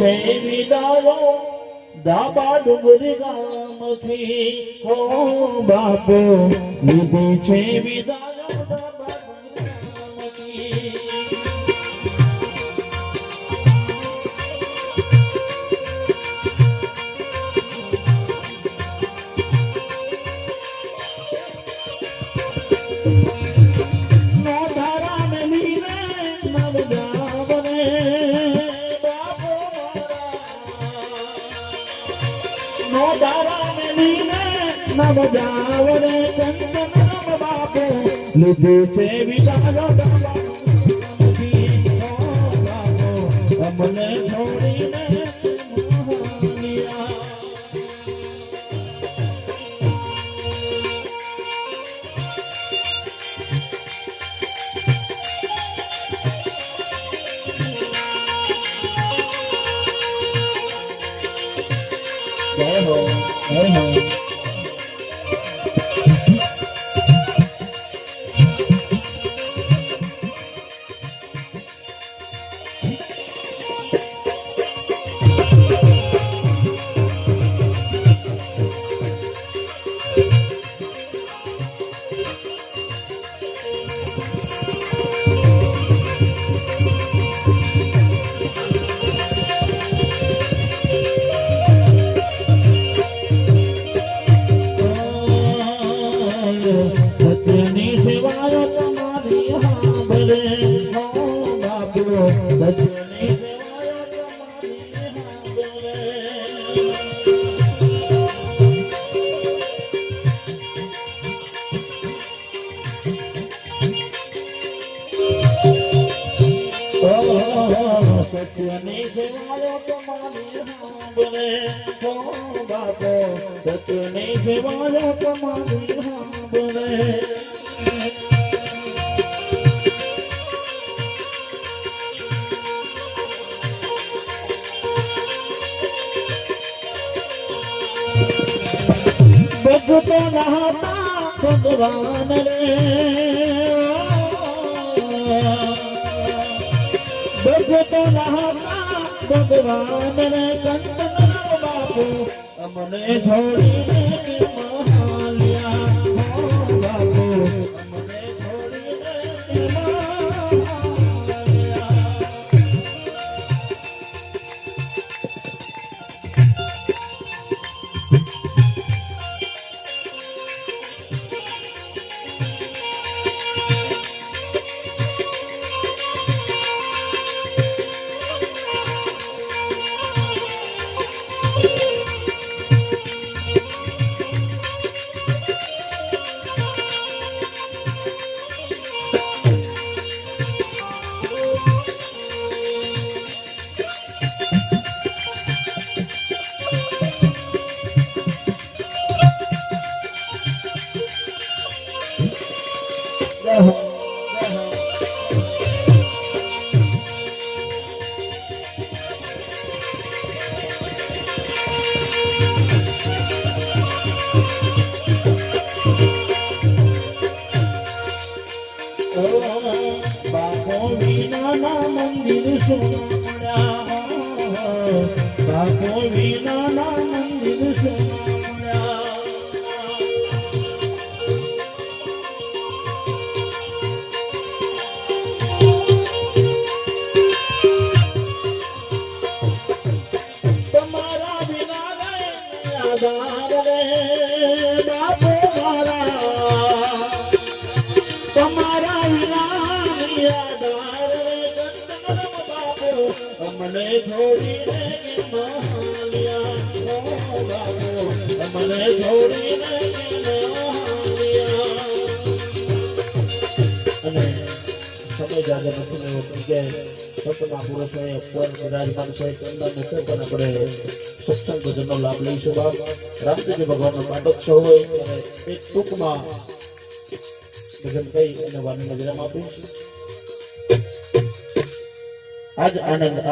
છે વિદાયો ડાબા ડુંગરી ગામથી હો બાપો લીધી છે વિદાયો ડાબા ડુંગરી નવ જાવરે કંચન નવ બાપો લીધું છે વિચારો અમને છોડીને જય હો જય હો સત્યની સેવાય તમારી હાંભળે હો બાપો સત્યની સેવાય તમારી હાંભળે સત્યની સેવાય તમારી હાંભળે હો બાપો સત્યની સેવાય તમારી હાંભળે ભગતો નહાતા ભગવાન રે ભગતો નહાતા ભગવાન રે કંચન બાપુ અમને છોડીને મહાલ્યા હો બાપુ અમને છોડીને મહાલ્યા બાપો વિનાના મંદિર સોમડા બાપો વિનાના મંદિર સોમડા તમારા વિના આધાર રે બાપો મારા તમારા અમને છોડીને મહાલ્યા હો બાપુ અમને છોડીને મહાલ્યા અને સમય જાગે નથી હોતું કે સતના પુરુષોએ પર વિરાજમાન છે તેમના મુખે પણ આપણે સત્સંગ ભજનનો લાભ લઈશું બાપ રામજી ભગવાનનો પાટોત્સવ હોય અને એક ટૂંકમાં ભજન કહી અને વાણીમાં વિરામ આપીશું આજ આનંદ આજ